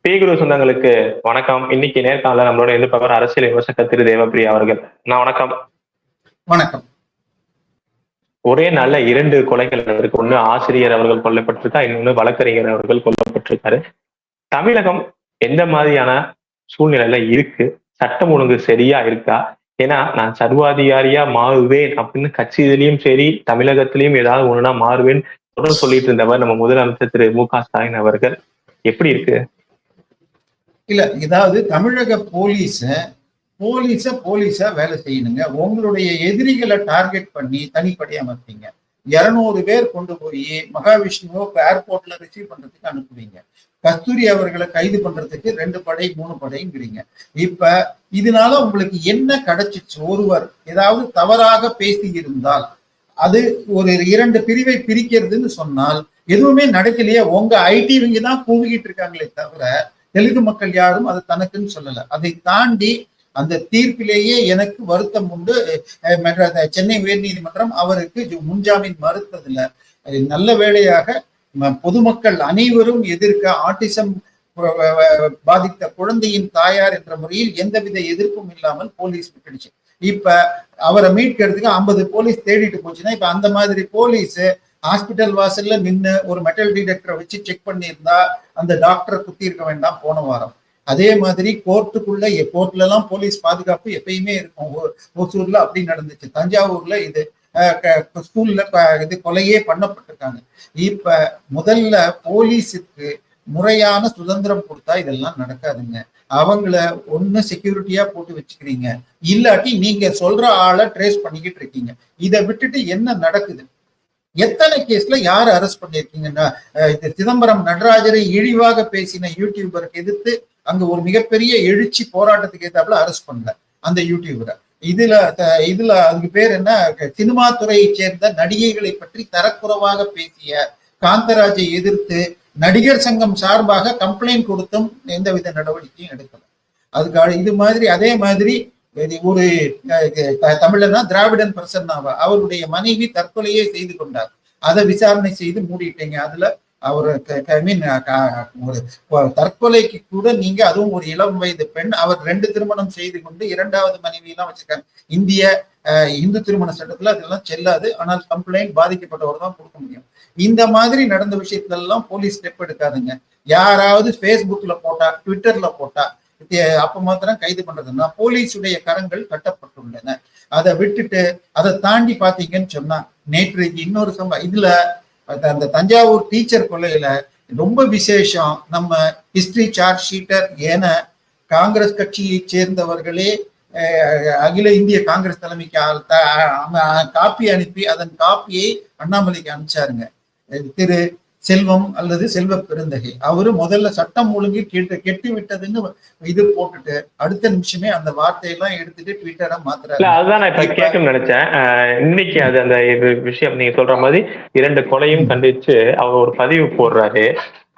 குரு சொந்தங்களுக்கு வணக்கம். இன்னைக்கு நேர்காணல நம்மளோட எதிர்ப்பவர் அரசியல் விமர்சகர் திரு தேவப்பிரியா அவர்கள். வணக்கம். வணக்கம். ஒரே நாள்ல 2 கொலைகள் இருக்கு. ஒண்ணு ஆசிரியர் அவர்கள் கொல்லப்பட்டிருக்கா, இன்னொன்னு வழக்கறிஞர் அவர்கள் கொல்லப்பட்டிருக்காரு. தமிழகம் எந்த மாதிரியான சூழ்நிலையில இருக்கு? சட்டம் ஒழுங்கு சரியா இருக்கா? ஏன்னா நான் சர்வாதிகாரியா மாறுவேன் அப்படின்னு கட்சியிலையும் சரி தமிழகத்திலையும் ஏதாவது ஒண்ணுனா மாறுவேன் தொடர்ந்து சொல்லிட்டு இருந்தவர் நம்ம முதலமைச்சர் திரு மு.க. ஸ்டாலின் அவர்கள். எப்படி இருக்கு? இல்ல, இதாவது தமிழக போலீஸா வேலை செய்யணுங்க. உங்களுடைய எதிரிகளை டார்கெட் பண்ணி தனிப்படை அமைப்பீங்க. 200 பேர் கொண்டு போய் மகாவிஷ்ணுவோ ஏர்போர்ட்ல ரிசீவ் பண்றதுக்கு அனுப்புவீங்க. கஸ்தூரி அவர்களை கைது பண்றதுக்கு 2 படை 3 படைங்கிறீங்க. இப்ப இதனால உங்களுக்கு என்ன கிடைச்சிச்சு? ஒருவர் ஏதாவது தவறாக பேசி இருந்தால் அது ஒரு 2 பிரிவை பிரிக்கிறதுன்னு சொன்னால் எதுவுமே நடக்கலையே. உங்க ஐடிவிங்க தான் கூவிக்கிட்டு இருக்காங்களே தவிர தெலுங்கு மக்கள் யாரும் அதை தனக்குன்னு சொல்லல. அதை தாண்டி அந்த தீர்ப்பிலேயே எனக்கு வருத்தம் உண்டு. சென்னை உயர்நீதிமன்றம் அவருக்கு முன்ஜாமீன் மறுத்ததுல நல்ல வேளையாக பொதுமக்கள் அனைவரும் எதிர்க்க ஆட்டிசம் பாதித்த குழந்தையின் தாயார் என்ற முறையில் எந்தவித எதிர்ப்பும் இல்லாமல் போலீஸ் விட்டுடுச்சு. இப்ப அவரை மீட்கிறதுக்கு 50 போலீஸ் தேடிட்டு போச்சுன்னா இப்ப அந்த மாதிரி போலீஸ் ஹாஸ்பிட்டல் வாசல்ல நின்று ஒரு மெட்டல் டிடெக்டரை வச்சு செக் பண்ணியிருந்தா அந்த டாக்டரை குத்தி இருக்க வேண்டாம் போன வாரம். அதே மாதிரி கோர்ட்ல எல்லாம் போலீஸ் பாதுகாப்பு எப்பயுமே இருக்கும். ஓசூர்ல அப்படி நடந்துச்சு, தஞ்சாவூர்ல இது ஸ்கூல்ல இது கொலையே பண்ணப்பட்டிருக்காங்க. இப்ப முதல்ல போலீஸுக்கு முறையான சுதந்திரம் கொடுத்தா இதெல்லாம் நடக்காதுங்க. அவங்கள ஒண்ணு செக்யூரிட்டியா போட்டு வச்சுக்கிறீங்க, இல்லாட்டி நீங்க சொல்ற ஆளை ட்ரேஸ் பண்ணிக்கிட்டு இருக்கீங்க. இதை விட்டுட்டு என்ன நடக்குது? எத்தனை கேஸ்ல யாரு அரெஸ்ட் பண்ணிருக்கீங்கன்னா, சிதம்பரம் நடராஜரை இழிவாக பேசின யூடியூபருக்கு எதிர்த்து அங்க ஒரு மிகப்பெரிய எழுச்சி போராட்டத்துக்கு ஏத்தாப்புல அரெஸ்ட் பண்ணல அந்த யூடியூபரை. இதுல அதுக்கு பேர் என்ன, சினிமா துறையை சேர்ந்த நடிகைகளை பற்றி தரக்குறைவாக பேசிய காந்தராஜை எதிர்த்து நடிகர் சங்கம் சார்பாக கம்ப்ளைண்ட் கொடுத்தும் எந்தவித நடவடிக்கையும் எடுக்கல. அதுக்கு இது மாதிரி அதே மாதிரி ஒரு தமிழனா திராவிடன் பிரசன்னாவா அவருடைய மனைவி தற்கொலையே செய்து கொண்டார். அதை விசாரணை செய்து மூடிட்டீங்க. அதுல அவர் ஒரு தற்கொலைக்கு கூட நீங்க, அதுவும் ஒரு இளம் வயது பெண், அவர் 2 திருமணம் செய்து கொண்டு 2வது மனைவி எல்லாம் வச்சிருக்காங்க. இந்து திருமண சட்டத்துல அதெல்லாம் செல்லாது. ஆனால் கம்ப்ளைண்ட் பாதிக்கப்பட்டவர் தான் கொடுக்க முடியும். இந்த மாதிரி நடந்த விஷயத்துல எல்லாம் போலீஸ் ஸ்டெப் எடுக்காதுங்க. யாராவது பேஸ்புக்ல போட்டா, ட்விட்டர்ல போட்டா அப்ப மாத்திரம் கைது பண்றதுன்னா போலீஸுடைய கரங்கள் கட்டப்பட்டுள்ளன. அதை விட்டுட்டு அதை தாண்டி பாத்தீங்கன்னு சொன்னா நேற்றைக்கு இன்னொரு இதுல அந்த தஞ்சாவூர் டீச்சர் கொலையில ரொம்ப விசேஷம். நம்ம ஹிஸ்டரி சார்ஜ் ஷீட்டர் என காங்கிரஸ் கட்சியை சேர்ந்தவர்களே அகில இந்திய காங்கிரஸ் தலைமைக்கு காப்பி அனுப்பி அதன் காப்பியை அண்ணாமலைக்கு அனுப்பிச்சாருங்க. திரு செல்வம் அல்லது செல்வ பெருந்தகை அவரு முதல்ல சட்டம் ஒழுங்கு கெட்டு விட்டதுன்னு இது போட்டுட்டு அடுத்த நிமிஷமே அந்த வார்த்தையெல்லாம் எடுத்துட்டு ட்விட்டரா மாத்துறாரு. அதுதான் நான் இப்ப கேட்கணும்னு நினைச்சேன். இன்னைக்கு அது அந்த விஷயம் நீங்க சொல்ற மாதிரி 2 கொலையும் கண்டிச்சு அவர் ஒரு பதிவு போடுறாரு.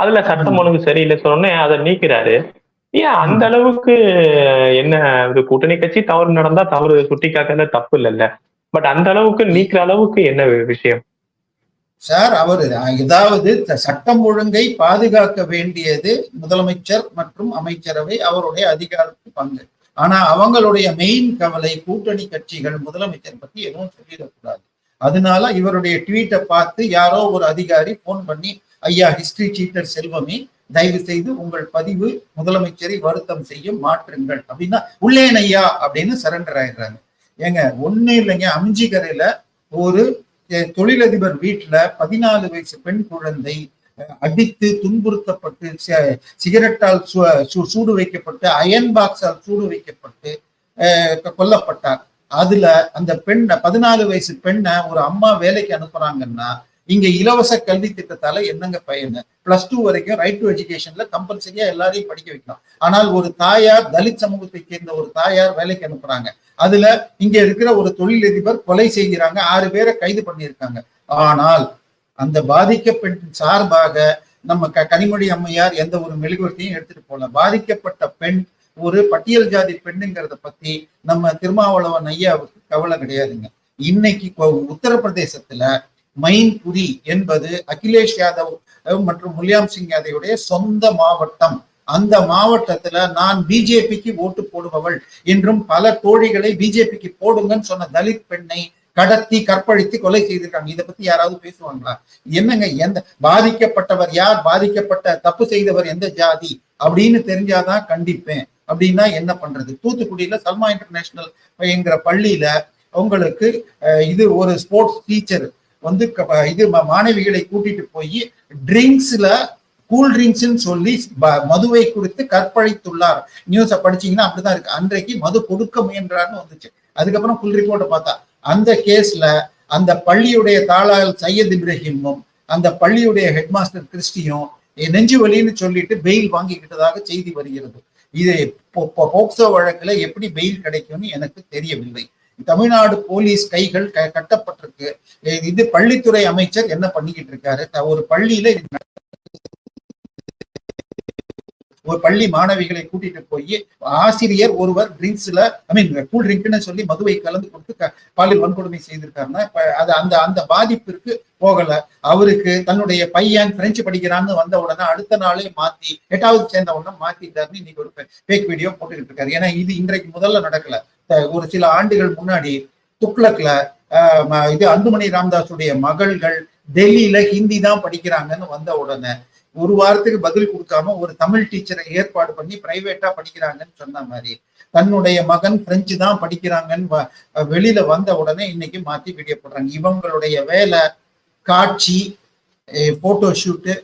அதுல சட்டம் ஒழுங்கு சரியில்லை சொன்னோன்னே அதை நீக்கிறாரு. ஏன் அந்த அளவுக்கு? என்ன கூட்டணி கட்சி தவறு நடந்தா தவறு சுட்டி காட்டுறது தப்பு இல்லைல்ல, பட் அந்த அளவுக்கு நீக்கிற அளவுக்கு என்ன விஷயம் சார்? அவர் ஏதாவது சட்டம் ஒழுங்கை பாதுகாக்க வேண்டியது முதலமைச்சர் மற்றும் அமைச்சரவை, அவருடைய அதிகாரத்து பங்கு. ஆனா அவங்களுடைய மெயின் கவலை கூட்டணி கட்சிகள் முதலமைச்சர் பத்தி எதுவும் சொல்லிடக்கூடாது. அதனால இவருடைய ட்வீட்டை பார்த்து யாரோ ஒரு அதிகாரி போன் பண்ணி, ஐயா ஹிஸ்டரி சீட்டர் செல்வமே, தயவு செய்து உங்கள் பதிவு முதலமைச்சரை வருத்தம் செய்யும், மாற்றுங்கள் அப்படின்னா உள்ளேன் ஐயா அப்படின்னு சரண்டர் ஆயிடுறாங்க. ஏங்க ஒண்ணு இல்லைங்க, அம்ஜிகரையில ஒரு தொழிலதிபர் வீட்டுல 14 வயசு பெண் குழந்தை அடித்து துன்புறுத்தப்பட்டு சிகரெட்டால் சூடு வைக்கப்பட்டு அயன் பாக்ஸால் சூடு வைக்கப்பட்டு கொல்லப்பட்டார். அதுல அந்த பெண்ணை 14 வயசு பெண்ணை ஒரு அம்மா வேலைக்கு அனுப்புறாங்கன்னா இங்க இலவச கல்வி திட்டத்தால என்னங்க பயனு? +2 வரைக்கும் ரைட் டு எஜுகேஷன்ல கம்பல்சரியா எல்லாரையும் படிக்க வைக்கலாம். ஆனால் ஒரு தாயார், தலித் சமூகத்தை சேர்ந்த ஒரு தாயார் வேலைக்கு அனுப்புறாங்க. அதுல இங்க இருக்கிற ஒரு தொழிலதிபர் கொலை செய்கிறாங்க, 6 பேரை கைது பண்ணியிருக்காங்க. ஆனால் அந்த பாதிக்கப்பட்ட சார்பாக நம்ம கனிமொழி அம்மையார் எந்த ஒரு மெழுகுவர்த்தியும் எடுத்துட்டு போல. பாதிக்கப்பட்ட பெண் ஒரு பட்டியல் ஜாதி பெண்ணுங்கிறத பத்தி நம்ம திருமாவளவன் ஐயாவுக்கு கவலை கிடையாதுங்க. இன்னைக்கு உத்தரப்பிரதேசத்துல மைன்புரி என்பது அகிலேஷ் யாதவ் மற்றும் முலாயம் சிங் யாதவுடைய சொந்த மாவட்டம். அந்த மாவட்டத்துல நான் பிஜேபிக்கு ஓட்டு போடுபவள் என்றும் பல தோழிகளை பிஜேபிக்கு போடுங்கன்னு சொன்ன தலித் பெண்ணை கடத்தி கற்பழித்து கொலை செய்திருக்காங்க. இதை பத்தி யாராவது பேசுவாங்களா? என்னங்க, எந்த பாதிக்கப்பட்டவர் யார், பாதிக்கப்பட்ட தப்பு செய்தவர் எந்த ஜாதி அப்படின்னு தெரிஞ்சாதான் கண்டிப்பேன். அப்படின்னா என்ன பண்றது? தூத்துக்குடியில சல்மா இன்டர்நேஷனல் என்கிற பள்ளியில உங்களுக்கு இது ஒரு ஸ்போர்ட்ஸ் டீச்சர் வந்து இது மாணவிகளை கூட்டிட்டு போய் ட்ரிங்க்ஸ்ல கூல் ட்ரிங்க்ஸ் சொல்லி மதுவை குறித்து கற்பழித்துள்ளார். நியூஸை படிச்சீங்கன்னா அப்படிதான் இருக்கு. அன்றைக்கு மது கொடுக்க முயன்றார்னு வந்துச்சு. அதுக்கப்புறம் ஃபுல் ரிப்போர்ட்டை பார்த்தா அந்த கேஸ்ல அந்த பள்ளியுடைய தாளாளர் சையத் இப்ராஹிமும் அந்த பள்ளியுடைய ஹெட்மாஸ்டர் கிறிஸ்டியும் நெஞ்சு வலின்னு சொல்லிட்டு பெயில் வாங்கிக்கிட்டதாக செய்தி வருகிறது. இது போக்சோ வழக்குல எப்படி பெயில் கிடைக்கும்னு எனக்கு தெரியவில்லை. தமிழ்நாடு போலீஸ் கைகள் கட்டப்பட்டிருக்கு. இது பள்ளித்துறை அமைச்சர் என்ன பண்ணிக்கிட்டு இருக்காரு? ஒரு பள்ளியில ஒரு பள்ளி மாணவிகளை கூட்டிட்டு போய் ஆசிரியர் ஒருவர் ட்ரிங்க்ஸ்ல கூல் ட்ரிங்க்னு சொல்லி மதுவை கலந்து கொடுத்து பாலியல் வன்கொடுமை செய்திருக்காருன்னா அது அந்த அந்த பாதிப்பிற்கு போகல. அவருக்கு தன்னுடைய பையன் பிரெஞ்சு படிக்கிறான்னு வந்த உடனே அடுத்த நாளே மாத்தி 8வது சேர்ந்த உடனே மாத்திட்டாருன்னு இன்னைக்கு ஒரு ஃபேக் வீடியோ போட்டுக்கிட்டு இருக்காரு. ஏன்னா இது இன்றைக்கு முதல்ல நடக்கல. ஒரு சில ஆண்டுகள் முன்னாடி துக்ளக்ல இது அன்புமணி ராமதாஸுடைய மகள்கள் டெல்லியில ஹிந்தி தான் படிக்கிறாங்கன்னு வந்த உடனே ஒரு வாரத்துக்கு பதில் கொடுக்காம ஒரு தமிழ் டீச்சரை ஏற்பாடு பண்ணி பிரைவேட்டா படிக்கிறாங்கன்னு சொன்ன மாதிரி தன்னுடைய மகன் பிரெஞ்சு தான் படிக்கிறாங்கன்னு வெளியில வந்த உடனே இன்னைக்கு மாத்தி வீடியோ போடுறாங்க. இவங்களுடைய வேலை காட்சி, போட்டோ ஷூட்டு,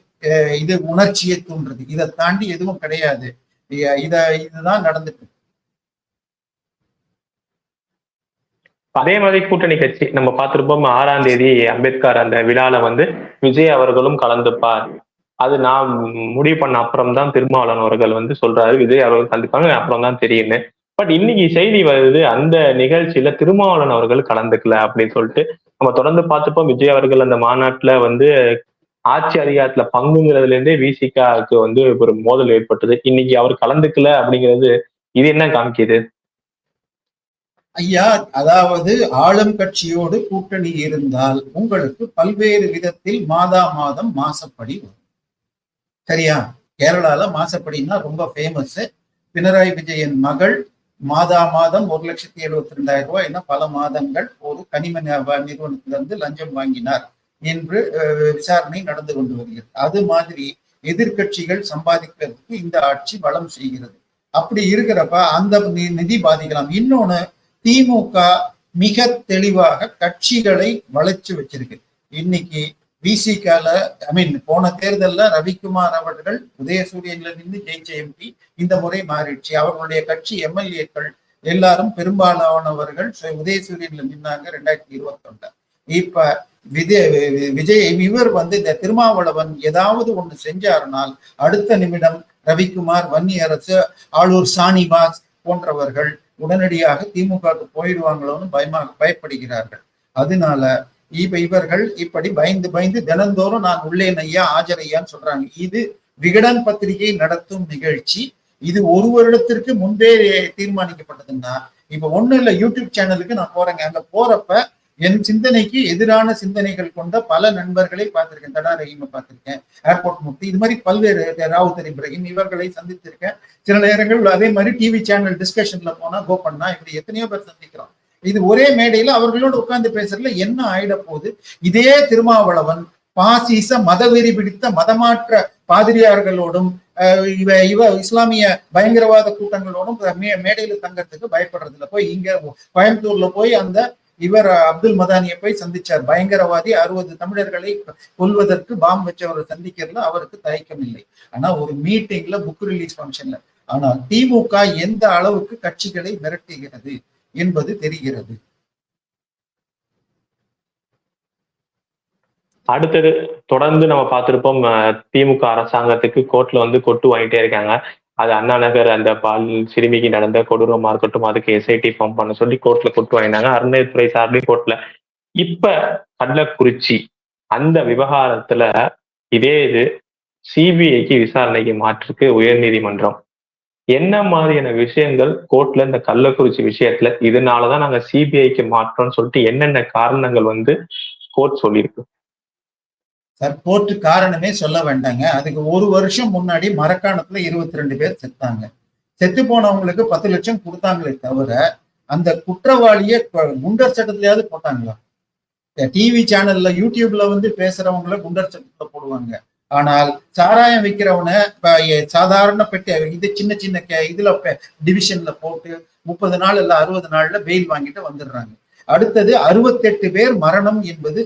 இது உணர்ச்சியை தூண்டுறது. இதை தாண்டி எதுவும் கிடையாது. இதுதான் நடந்துட்டு. அதே மாதிரி கூட்டணி கட்சி நம்ம பார்த்திருப்போம். 6ஆம் தேதி அம்பேத்கர் அந்த விழால வந்து விஜய் அவர்களும் கலந்துப்பார். அது நான் முடிவு பண்ண அப்புறம் தான் திருமாவளவன் அவர்கள் வந்து சொல்றாரு விஜய் அவர்கள் கலந்துப்பாங்க, அப்புறம் தான் தெரியும்னு. பட் இன்னைக்கு செய்தி வருது அந்த நிகழ்ச்சியில திருமாவளவன் அவர்கள் கலந்துக்கல அப்படின்னு சொல்லிட்டு. நம்ம தொடர்ந்து பார்த்துப்போம் விஜய் அவர்கள் அந்த மாநாட்டுல வந்து ஆட்சி அதிகாரத்துல பங்குங்கிறதுல இருந்தே விசிகாவுக்கு வந்து ஒரு மோதல் ஏற்பட்டது. இன்னைக்கு அவர் கலந்துக்கல அப்படிங்கிறது இது என்ன காமிக்குது? ஐயா, அதாவது ஆளும் கட்சியோடு கூட்டணி இருந்தால் உங்களுக்கு பல்வேறு விதத்தில் மாதா மாதம் மாசப்படி வரும். சரியா? கேரளால மாசப்படினா ரொம்ப ஃபேமஸ். பினராயி விஜயன் மகள் மாதா மாதம் 1,72,000 ரூபாய் என பல மாதங்கள் ஒரு கனிம நிறுவனத்திலிருந்து லஞ்சம் வாங்கினார் என்று விசாரணை நடந்து கொண்டு வருகிறது. அது மாதிரி எதிர்கட்சிகள் சம்பாதிக்கிறதுக்கு இந்த ஆட்சி வளம் செய்கிறது. அப்படி இருக்கிறப்ப அந்த நிதி பாதிக்கலாம். இன்னொன்னு, திமுக மிக தெளிவாக கட்சிகளை வளைச்சு வச்சிருக்கு. இன்னைக்கு விசிகால போன தேர்தல்ல ரவிக்குமார் அவர்கள் உதயசூரியன்ல நின்று ஜெயிச்ச எம்பி. இந்த முறை மாறிடுச்சு. அவர்களுடைய கட்சி எம்எல்ஏக்கள் எல்லாரும் பெரும்பாலானவர்கள் உதயசூரியன்ல நின்னாங்க 2021. இப்ப விஜய் இவர் வந்து இந்த திருமாவளவன் ஏதாவது ஒண்ணு செஞ்சாருனால் அடுத்த நிமிடம் ரவிக்குமார், வன்னியரசு, ஆளூர் சானிவாஸ் போன்றவர்கள் உடனடியாக திமுகவுக்கு போயிடுவாங்களோன்னு பயப்படுகிறார்கள். அதனால இவர்கள் இப்படி பயந்து பயந்து தினந்தோறும் நான் உள்ளேன் ஐயா, ஆஜரையான்னு சொல்றாங்க. இது விகடன் பத்திரிகை நடத்தும் நிகழ்ச்சி. இது ஒரு வருடத்திற்கு முன்பே தீர்மானிக்கப்பட்டதுன்னா, இப்ப ஒண்ணு இல்ல, யூடியூப் சேனலுக்கு நான் போறேங்க. அங்க போறப்ப என் சிந்தனைக்கு எதிரான சிந்தனைகள் கொண்ட பல நண்பர்களை பார்த்திருக்கேன். தடா ரஹீமை பார்த்திருக்கேன், ஏர்போர்ட் முக்தி, இது மாதிரி பல்வேறு ராவுத்தர் இப்ராஹிம் இவர்களை சந்தித்திருக்கேன். சில நேரங்கள் அதே மாதிரி டிவி சேனல் டிஸ்கஷன்ல போனா கோபண்ணா இப்படி எத்தனையோ பேர் சந்திக்கிறோம். இது ஒரே மேடையில அவர்களோடு உட்கார்ந்து பேசுறதுல என்ன ஆயிட போகுது? இதே திருமாவளவன் பாசிச மதவெறி பிடித்த மதமாற்ற பாதிரியார்களோடும் இவ இஸ்லாமிய பயங்கரவாத கூட்டங்களோடும் மேடையில தங்கறதுக்கு பயப்படுறது இல்லை. போய் இங்க கோயம்புத்தூர்ல போய் அந்த இவர் அப்துல் மதானியை போய் சந்திச்சார். பயங்கரவாதி 60 தமிழர்களை கொல்வதற்கு பாம்பு வச்சவரை சந்திக்கிறதுல அவருக்கு தயக்கம் இல்லை. ஆனா ஒரு மீட்டிங்ல, புக் ரிலீஸ் ஃபங்க்ஷன்ல. ஆனால் திமுக எந்த அளவுக்கு கட்சிகளை மிரட்டுகிறது என்பது தெரிகிறது. அடுத்தது தொடர்ந்து நம்ம பார்த்திருப்போம், திமுக அரசாங்கத்துக்கு கோர்ட்ல வந்து கொட்டு வாங்கிட்டே இருக்காங்க. அது அண்ணா நகர் அந்த பால் சிறுமிக்கு நடந்த கொடூரமா இருக்கட்டும், அதுக்கு எஸ்ஐடி ஃபார்ம் பண்ண சொல்லி கோர்ட்ல கொட்டு வாங்கினாங்க. அறநிலையத்துறை சார்பில் கோர்ட்ல. இப்ப கள்ளக்குறிச்சி அந்த விவகாரத்துல இதே இது சிபிஐக்கு விசாரணைக்கு மாற்றிருக்கு உயர்நீதிமன்றம். என்ன மாதிரியான விஷயங்கள் கோர்ட்ல இந்த கள்ளக்குறிச்சி விஷயத்துல இதனாலதான் நாங்க சிபிஐக்கு மாற்றோம்னு சொல்லிட்டு என்னென்ன காரணங்கள் வந்து கோர்ட் சொல்லியிருக்கு? சார் கோர்ட்டு காரணமே சொல்ல வேண்டாங்க. அதுக்கு ஒரு வருஷம் முன்னாடி மரக்காணத்துல 22 பேர் செத்தாங்க. செத்து போனவங்களுக்கு 10 லட்சம் கொடுத்தாங்களே தவிர அந்த குற்றவாளிய குண்டர் சட்டத்திலயாவது போட்டாங்களா? டிவி சேனல்ல யூடியூப்ல வந்து பேசுறவங்கள குண்டர் சட்டத்துல போடுவாங்க. ஆனால் சாராயம் விற்கிறவனை சாதாரண பெட்டி இது சின்ன சின்ன இதுல டிவிஷன்ல போட்டு 30 நாள் இல்ல 60 நாள்ல பெயில் வாங்கிட்டு வந்துடுறாங்க. அடுத்தது 68 பேர் மரணம் என்பது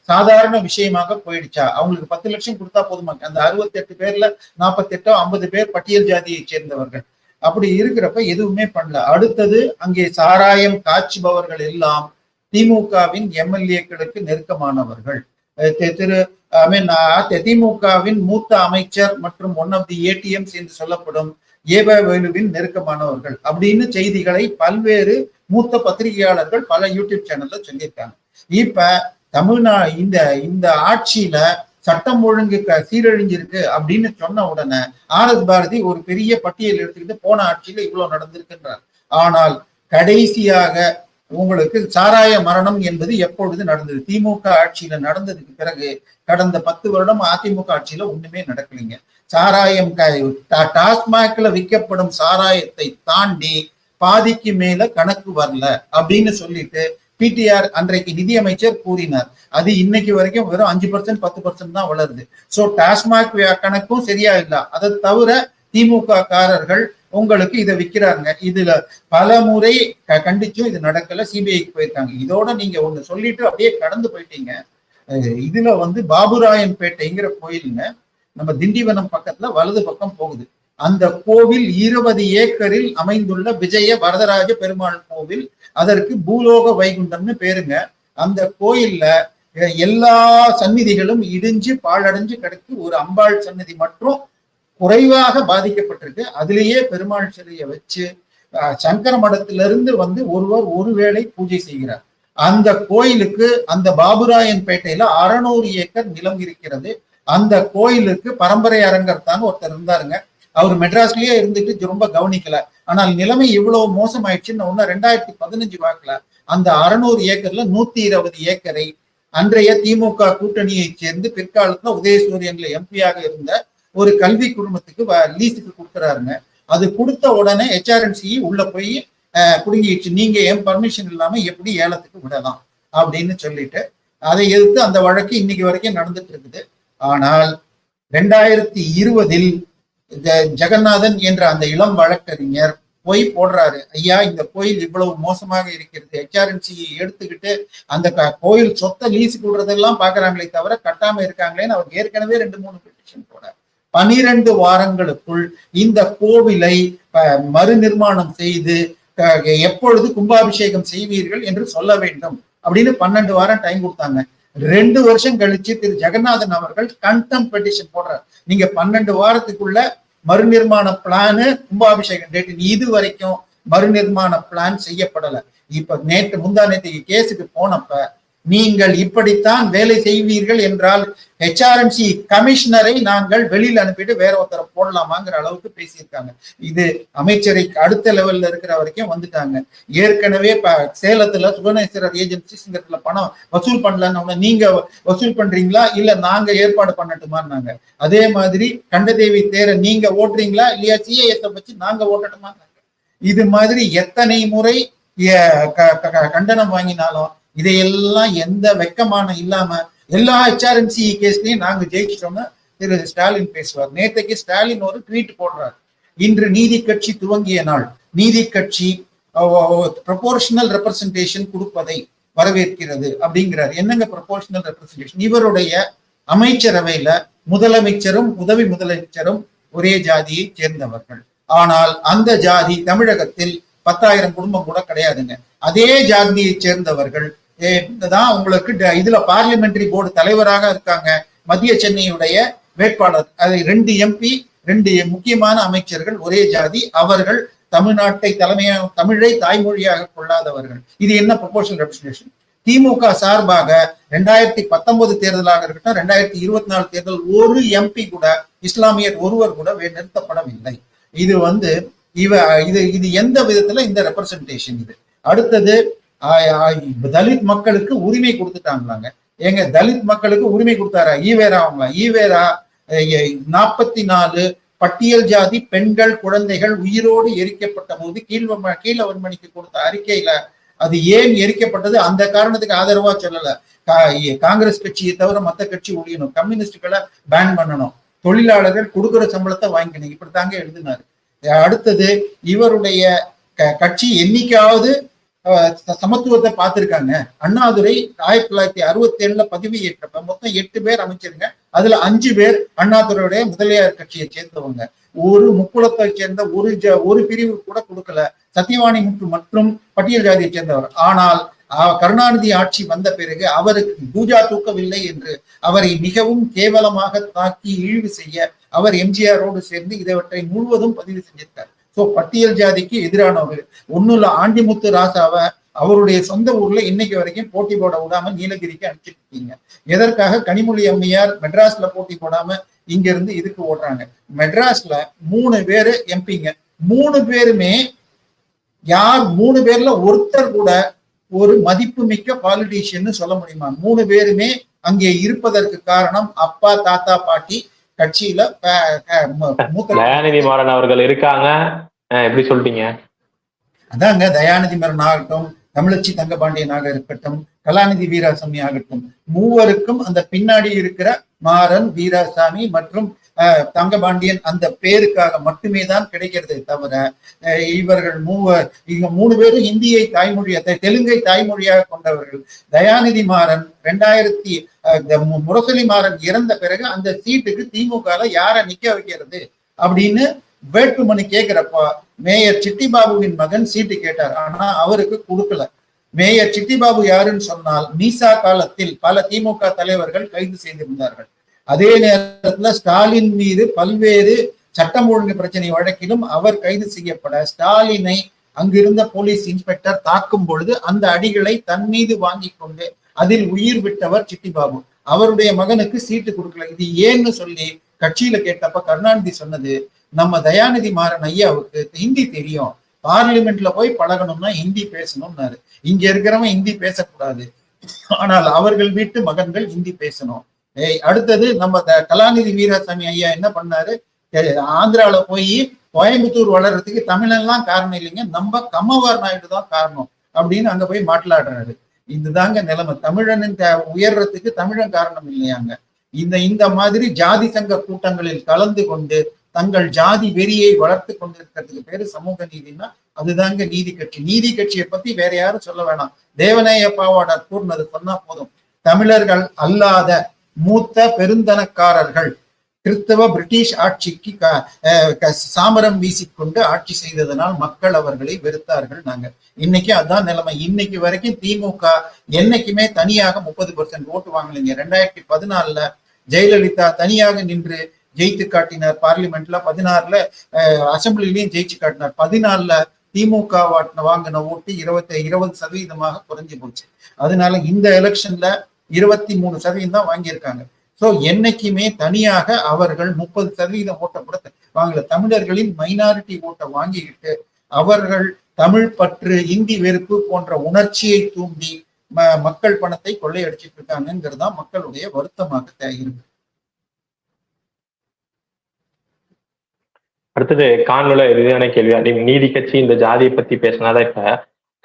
சாதாரண விஷயமாக போயிடுச்சா? அவங்களுக்கு 10 லட்சம் கொடுத்தா போதுமா? அந்த 68 பேர்ல 48 50 பேர் பட்டியல் ஜாதியை சேர்ந்தவர்கள். அப்படி இருக்கிறப்ப எதுவுமே பண்ணல. அடுத்தது அங்கே சாராயம் காய்ச்சுபவர்கள் எல்லாம் திமுகவின் எம்எல்ஏக்களுக்கு நெருக்கமானவர்கள். திரு திமுகவின் மூத்த அமைச்சர் மற்றும் ஒன் ஆஃப் தி ஏடிஎம்ஸ் என்று சொல்லப்படும் ஏவவேலுவின் நெருக்கமானவர்கள் அப்படின்னு செய்திகளை பல்வேறு மூத்த பத்திரிகையாளர்கள் பல யூடியூப் சேனல்ல சொல்லியிருக்காங்க. இப்ப இந்த ஆட்சியில சட்டம் ஒழுங்கு சீரழிஞ்சிருக்கு அப்படின்னு சொன்ன உடனே ஆர்.எஸ். பாரதி ஒரு பெரிய பட்டியல் எடுத்துக்கிட்டு போன ஆட்சியில இவ்வளவு நடந்திருக்கின்றார். ஆனால் கடைசியாக உங்களுக்கு சாராய மரணம் என்பது எப்பொழுது நடந்தது? திமுக ஆட்சியில நடந்ததுக்கு பிறகு கடந்த 10 வருடம் அதிமுக ஆட்சியில ஒண்ணுமே நடக்கலைங்க. சாராயம் டாஸ்மாக்ல விற்கப்படும் சாராயத்தை தாண்டி பாதிக்கு மேல கணக்கு வரல அப்படின்னு சொல்லிட்டு பிடிஆர் அன்றைக்கு நிதியமைச்சர் கூறினார். அது இன்னைக்கு வரைக்கும் வெறும் 5% 10% தான் வளருது. சோ டாஸ்மாக் கணக்கும் சரியா இல்ல. அதை தவிர திமுக காரர்கள் உங்களுக்கு இதை விற்கிறாங்க. இதுல பல முறை கண்டிச்சும் இது நடக்கல, சிபிஐக்கு போயிருக்காங்க. இதோட நீங்க ஒண்ணு சொல்லிட்டு அப்படியே கடந்து போயிட்டீங்க. இதுல வந்து பாபுராயன்பேட்டைங்கிற கோயிலுங்க, நம்ம திண்டிவனம் பக்கத்துல வலது பக்கம் போகுது. அந்த கோவில் 20 ஏக்கரில் அமைந்துள்ள விஜய வரதராஜ பெருமாள் கோவில். அதற்கு பூலோக வைகுண்டம்னு பேருங்க. அந்த கோயில்ல எல்லா சந்நிதிகளும் இடிஞ்சு பாழடைஞ்சு கிடக்கு. ஒரு அம்பாள் சன்னதி மட்டும் குறைவாக பாதிக்கப்பட்டிருக்கு. அதுலேயே பெருமாள் சிலையை வச்சு சங்கர மடத்திலிருந்து வந்து ஒருவர் ஒருவேளை பூஜை செய்கிறார். அந்த கோயிலுக்கு அந்த பாபுராயன்பேட்டையில 600 ஏக்கர் நிலம் இருக்கிறது. அந்த கோயிலுக்கு பரம்பரை அரங்கர் தான் ஒருத்தர் இருந்தாருங்க. அவர் மெட்ராஸ்லயே இருந்துட்டு ரொம்ப கவனிக்கல. ஆனால் நிலைமை இவ்வளவு மோசமாயிடுச்சுன்னு 2015 வாக்குல அந்த 600 ஏக்கர்ல 120 ஏக்கரை அன்றைய திமுக கூட்டணியை சேர்ந்து பிற்காலத்துல உதயசூரியன்ல எம்பியாக இருந்த ஒரு கல்வி குடும்பத்துக்கு லீஸுக்கு கொடுக்குறாருங்க. அது கொடுத்த உடனே ஹெச்ஆர்என்சி உள்ள போய் குடுங்கிடுச்சு. நீங்க என் பர்மிஷன் இல்லாம எப்படி ஏலத்துக்கு விடலாம் அப்படின்னு சொல்லிட்டு அதை எதிர்த்து அந்த வழக்கு இன்னைக்கு வரைக்கும் நடந்துட்டு இருக்குது. ஆனால் 2020 ஜெகநாதன் என்ற அந்த இளம் வழக்கறிஞர் போய் போடுறாரு, ஐயா இந்த கோயில் இவ்வளவு மோசமாக இருக்கிறது, ஹெச்ஆர்என்சி எடுத்துக்கிட்டு அந்த கோயில் சொத்தை லீஸுக்கு விடுறதெல்லாம் பாக்குறாங்களே தவிர கட்டாம இருக்காங்களேன்னு அவர் ஏற்கனவே 2-3 பெட்டிஷன் போட 12 வாரங்களுக்குள் இந்த கோவிலை மறுநிர்மாணம் செய்து எப்பொழுது கும்பாபிஷேகம் செய்வீர்கள் என்று சொல்ல வேண்டும் அப்படின்னு 12 வாரம் டைம் கொடுத்தாங்க. 2 வருஷம் கழிச்சு திரு ஜெகநாதன் அவர்கள் கண்டெம்ட் பெட்டிஷன் போடுறார். நீங்க 12 வாரத்துக்குள்ள மறுநிர்மாண பிளான் கும்பாபிஷேகம் டேட் இது வரைக்கும் மறுநிர்மாண பிளான் செய்யப்படல. இப்ப முந்தா நேற்று கேஸுக்கு போனப்ப நீங்கள் இப்படித்தான் வேலை செய்வீர்கள் என்றால் ஹெச்ஆர்என்சி கமிஷனரை நாங்கள் வெளியில் அனுப்பிட்டு வேற ஒருத்தரை போடலாமாங்கிற அளவுக்கு பேசியிருக்காங்க. இது அமைச்சரை அடுத்த லெவல்ல இருக்கிற வரைக்கும் வந்துட்டாங்க. ஏற்கனவே சேலத்துல சுகநேஸ்வரர் ஏஜென்சிஸ்ங்கிறதுல பணம் வசூல் பண்ணலன்னு நீங்க வசூல் பண்றீங்களா இல்ல நாங்க ஏற்பாடு பண்ணட்டுமான்னாங்க. அதே மாதிரி கண்டதேவி தேரை நீங்க ஓட்டுறீங்களா இல்லையா சிஏஎஸ் வச்சு நாங்க ஓட்டட்டுமா? இது மாதிரி எத்தனை முறை கண்டனம் வாங்கினாலும் இதையெல்லாம் எந்த வெக்கமான இல்லாம எல்லா ஹெச்ஆர்என்சி கேஸ்லயும் நாங்க ஜெயிச்சிட்டோம்னு திரு ஸ்டாலின் பேசுவார். நேற்றைக்கு ஸ்டாலின் ஒரு ட்வீட் போடுறார், இன்று நீதி கட்சி துவங்கிய நாள், நீதி கட்சி ப்ரொபோர்ஷனல் ரெப்ரசன்டேஷன் கொடுப்பதை வரவேற்கிறது அப்படிங்கிறார். என்னங்க ப்ரொபோர்ஷனல் ரெப்ரசன்டேஷன்? இவருடைய அமைச்சரவையில முதலமைச்சரும் உதவி முதலமைச்சரும் ஒரே ஜாதியை சேர்ந்தவர்கள். ஆனால் அந்த ஜாதி தமிழகத்தில் 10,000 குடும்பம் கூட கிடையாதுங்க. அதே ஜாதியை சேர்ந்தவர்கள் தான் உங்களுக்கு இதுல பார்லிமெண்டரி போர்டு தலைவராக இருக்காங்க. மத்திய சென்னையுடைய வேட்பாளர், அதை 2 எம்பி 2 முக்கியமான அமைச்சர்கள் ஒரே ஜாதி. அவர்கள் தமிழ்நாட்டை தமிழை தாய்மொழியாக கொள்ளாதவர்கள். இது என்ன ப்ரொபோர்ஷனல் ரெப்ரசன்டேஷன்? திமுக சார்பாக 2019 தேர்தலாக இருக்கட்டும் 2024 தேர்தல் ஒரு எம்பி கூட இஸ்லாமியர் ஒருவர் கூட நிறுத்தப்படவில்லை. இது வந்து இது எந்த விதத்துல இந்த ரெப்ரசன்டேஷன்? இது அடுத்தது தலித் மக்களுக்கு உரிமை கொடுத்துட்டாங்களாங்க. எங்க தலித் மக்களுக்கு உரிமை கொடுத்தாரா? ஈவேரா அவங்களா? ஈவேரா 44 பட்டியல் ஜாதி பெண்கள் குழந்தைகள் உயிரோடு எரிக்கப்பட்ட போது கீழவன்மணிக்கு கொடுத்த அறிக்கையில அது ஏன் எரிக்கப்பட்டது அந்த காரணத்துக்கு ஆதரவா சொல்லல. காங்கிரஸ் கட்சியை தவிர மத்த கட்சி ஒழியணும், கம்யூனிஸ்டுகளை பேன் பண்ணணும், தொழிலாளர்கள் கொடுக்குற சம்பளத்தை வாங்கிக்கணும், இப்படித்தாங்க எழுதினாரு. அடுத்தது இவருடைய கட்சி என்னைக்காவது சமத்துவத்தை பார்த்திருக்காங்க? அண்ணாதுரை 1967 பதவி ஏற்றப்ப மொத்தம் 8 பேர் அமைச்சருங்க. அதுல 5 பேர் அண்ணாதுரையுடைய முதலியார் கட்சியை சேர்ந்தவங்க. ஒரு முக்குளத்தை சேர்ந்த ஒரு பிரிவு கூட கொடுக்கல. சத்தியவாணி முற்று மற்றும் பட்டியல் ஜாதியை சேர்ந்தவர். ஆனால் கருணாநிதி ஆட்சி வந்த பிறகு அவருக்கு பூஜா தூக்கவில்லை என்று அவரை மிகவும் கேவலமாக தாக்கி இழிவு செய்ய அவர் எம்ஜிஆரோடு சேர்ந்து இதைவற்றை முழுவதும் பதிவு செஞ்சிருக்கார். சோ பட்டியல் ஜாதிக்கு எதிரானவர். ஒண்ணும் இல்ல, ஆண்டிமுத்து ராசாவை அவருடைய சொந்த ஊர்ல இன்னைக்கு வரைக்கும் போட்டி போட விடாம நீலகிரிக்கு அனுப்பிச்சிட்டு இருக்கீங்க. எதற்காக? கனிமொழி அம்மையார் மெட்ராஸ்ல போட்டி போடாம இங்க இருந்து இதுக்கு ஓடுறாங்க. மெட்ராஸ்ல 3 பேரு எம்பிங்க. 3 பேருமே யார்? 3 பேர்ல ஒருத்தர் கூட ஒரு மதிப்பு மிக்க பாலிட்டிஷியன் சொல்ல முடியுமா? 3 பேருமே அங்கே இருப்பதற்கு காரணம் அப்பா தாத்தா பாட்டி கட்சியில தயாநிதி மாறன் அவர்கள் இருக்காங்க. எப்படி சொல்றீங்க? அதாங்க, தயாநிதி மாறன் ஆகட்டும், தமிழச்சி தங்கபாண்டியனாக இருக்கட்டும், கலாநிதி வீராசாமி ஆகட்டும், மூவருக்கும் அந்த பின்னாடி இருக்கிற மாறன், வீராசாமி மற்றும் தங்கபாண்டியன் அந்த பேருக்காக மட்டுமே தான் கிடைக்கிறதே தவிர இவர்கள் 3 பேரும் இந்தியை தாய்மொழியாக தெலுங்கை தாய்மொழியாக கொண்டவர்கள். தயாநிதி மாறன் முரசொலி மாறன் இறந்த பிறகு அந்த சீட்டுக்கு திமுக யாரை நிக்க வைக்கிறது அப்படின்னு வேட்புமனு கேட்கிறப்ப மேயர் சிட்டிபாபுவின் மகன் சீட்டு கேட்டார். ஆனா அவருக்கு கொடுக்கல. மேயர் சிட்டிபாபு யாருன்னு சொன்னால் மீசா காலத்தில் பல திமுக தலைவர்கள் கைது செய்திருந்தார்கள். அதே நேரத்துல ஸ்டாலின் மீது பல்வேறு சட்டம் ஒழுங்கு பிரச்சனை வழக்கிலும் அவர் கைது செய்யப்பட ஸ்டாலினை அங்கிருந்த போலீஸ் இன்ஸ்பெக்டர் தாக்கும் பொழுது அந்த அடிகளை தன் மீது வாங்கி கொண்டு அதில் உயிர் விட்டவர் சிட்டிபாபு. அவருடைய மகனுக்கு சீட்டு கொடுக்கல. இது ஏன்னு சொல்லி கட்சியில கேட்டப்ப கருணாநிதி சொன்னது, நம்ம தயாநிதி மாறன் ஐயாவுக்கு ஹிந்தி தெரியும், பார்லிமெண்ட்ல போய் பழகணும்னா ஹிந்தி பேசணும்னாரு. இங்க இருக்கிறவன் ஹிந்தி பேசக்கூடாது, ஆனால் அவர்கள் வீட்டு மகன்கள் ஹிந்தி பேசணும். அடுத்தது நம்ம கலாநிதி வீராசாமி ஐயா என்ன பண்ணாரு? ஆந்திரால போய் கோயம்புத்தூர் வளர்றதுக்கு தமிழெல்லாம் காரணம் இல்லைங்க, நம்ம கம்மவார் நாயுடு தான் காரணம் அப்படின்னு அங்க போய் மாట్లాடுறாரு. இதுதாங்க நிலைமை. தமிழனின் உயர்றதுக்கு தமிழன் காரணம் இல்லையாங்க. இந்த மாதிரி ஜாதி சங்க கூட்டங்களில் கலந்து கொண்டு தங்கள் ஜாதி வெறியை வளர்த்து கொண்டிருக்கிறதுக்கு பேரு சமூக நீதினா அதுதாங்க நீதி கட்சி. நீதி கட்சியை பத்தி வேற யாரும் சொல்ல வேணாம். தேவநேய பாவாடர் கூர்னது சொன்னா போதும். தமிழர்கள் அல்லாத மூத்த பெருந்தனக்காரர்கள் கிறிஸ்தவ பிரிட்டிஷ் ஆட்சிக்கு சாமரம் வீசிக்கொண்டு ஆட்சி செய்ததனால் மக்கள் அவர்களை வெறுத்தார்கள். நாங்க இன்னைக்கு அதான் நிலைமை. இன்னைக்கு வரைக்கும் திமுக என்னைக்குமே தனியாக 30% ஓட்டு வாங்கலைங்க. 2014 ஜெயலலிதா தனியாக நின்று ஜெயித்து காட்டினார். பார்லிமெண்ட்ல 16ல அசம்பிளிலையும் ஜெயிச்சு காட்டினார். 14ல திமுக வாங்கின ஓட்டு 20% குறைஞ்சு போச்சு. அதனால இந்த எலெக்ஷன்ல 23% தான் வாங்கியிருக்காங்க. சோ என்னைக்குமே தனியாக அவர்கள் 30% ஓட்டை கூட வாங்கல. தமிழர்களின் மைனாரிட்டி ஓட்டை வாங்கிக்கிட்டு அவர்கள் தமிழ் பற்று இந்தி வெறுப்பு போன்ற உணர்ச்சியை தூண்டி மக்கள் பணத்தை கொள்ளையடிச்சிட்டு இருக்காங்கிறது தான் மக்களுடைய வருத்தமாக இருக்கு. அடுத்தது காணொல இறுதியான கேள்வி. நீங்க நீதி கட்சி இந்த ஜாதியை பத்தி பேசினாதான் இப்ப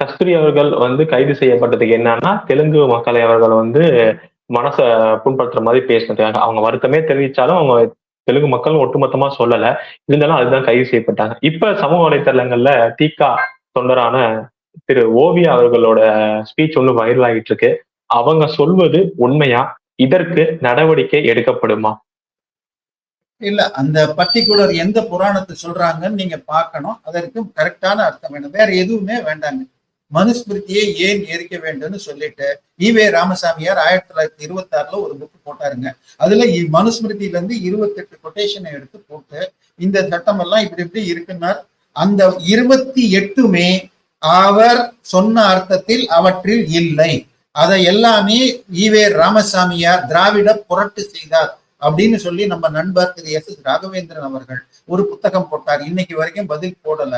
கஸ்தூரி அவர்கள் கைது செய்யப்பட்டதுக்கு என்னன்னா தெலுங்கு மக்களை அவர்கள் மனச புண்படுத்துற மாதிரி பேசினதுக்காக அவங்க வருத்தமே தெரிவிச்சாலும் அவங்க தெலுங்கு மக்களும் ஒட்டுமொத்தமா சொல்லல. இருந்தாலும் அதுதான் கைது செய்யப்பட்டாங்க. இப்ப சமூக வலைத்தளங்கள்ல தீகா தொண்டரான திரு ஓவியா அவர்களோட ஸ்பீச் வைரல் ஆகிட்டு இருக்கு. அவங்க சொல்வது உண்மையா? இதற்கு நடவடிக்கை எடுக்கப்படுமா? இல்ல, அந்த பர்டிகுலர் எந்த புராணத்தை சொல்றாங்கன்னு நீங்க பார்க்கணும். அதற்கு கரெக்டான அர்த்தம் வேணும். வேற எதுவுமே வேண்டாங்க. மனுஸ்மிருதியை ஏன் எரிக்க வேண்டும்னு சொல்லிட்டு ஈவே ராமசாமியார் 1926 ஒரு புக் போட்டாருங்க. அதுல மனுஸ்மிருதியில இருந்து 28 கொட்டேஷனை எடுத்து போட்டு இந்த சட்டம் எல்லாம் இப்படி இருக்குன்னார். அந்த 28மே அவர் சொன்ன அர்த்தத்தில் அவற்றில் இல்லை. அதை எல்லாமே ஈவே ராமசாமியார் திராவிட புரட்டு செய்தார் அப்படின்னு சொல்லி நம்ம நண்பர் திரு எஸ் ராகவேந்திரன் அவர்கள் ஒரு புத்தகம் போட்டார். இன்னைக்கு வரைக்கும் பதில் போடல.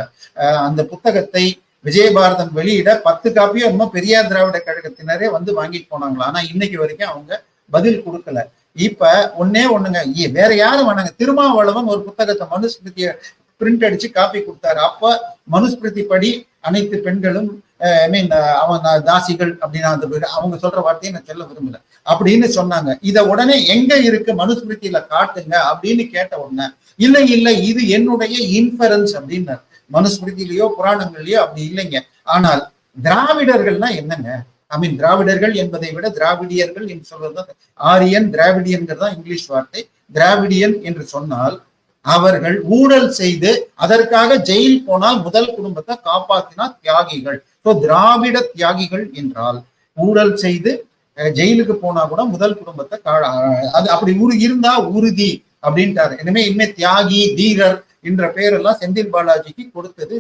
அந்த புத்தகத்தை விஜயபாரதம் வெளியிட 10 காப்பியோ என்னமோ பெரியார் திராவிட கழகத்தினரே வந்து வாங்கிட்டு போனாங்களா. ஆனா இன்னைக்கு வரைக்கும் அவங்க பதில் கொடுக்கல. இப்ப ஒன்னே ஒண்ணுங்க, வேற யாரும் வேணாங்க, திருமாவளவன் ஒரு புத்தகத்தை மனுஸ்மிருதிய பிரிண்ட் அடிச்சு காப்பி கொடுத்தாரு. அப்ப மனுஸ்மிருதி படி அனைத்து பெண்களும் அவன் தாசிகள் அப்படின்னா அந்த அவங்க சொல்ற வார்த்தையை நான் சொல்ல விரும்பல அப்படின்னு சொன்னாங்க. இத உடனே எங்க இருக்கு மனுஸ்மிருதியில காட்டுங்க அப்படின்னு கேட்ட உடனே இல்ல இல்ல இது என்னுடைய இன்ஃபரன்ஸ் அப்படின்னாரு. மனுஸ்மிருதியிலயோ புராணங்கள்லயோ அப்படி இல்லைங்க. ஆனால் திராவிடர்கள்னா என்னங்க? திராவிடர்கள் என்பதை விட திராவிடியர்கள் என்று சொல்றதுதான் ஆரியன், திராவிடியன்கிறதா இங்கிலீஷ் வார்த்தை. திராவிடியன் என்று சொன்னால் அவர்கள் ஊழல் செய்து அதற்காக ஜெயில் போனால் முதல் குடும்பத்தை காப்பாற்றினா தியாகிகள். திராவிட தியாகிகள் என்றால் ஊழல் செய்து ஜெயிலுக்கு போனா கூட முதல் குடும்பத்தை அது அப்படி இருந்தா உறுதி அப்படின்ட்டாரு. இனிமே தியாகி, தீரர் என்ற பெயரெல்லாம் செந்தில் பாலாஜிக்கு கொடுத்தது.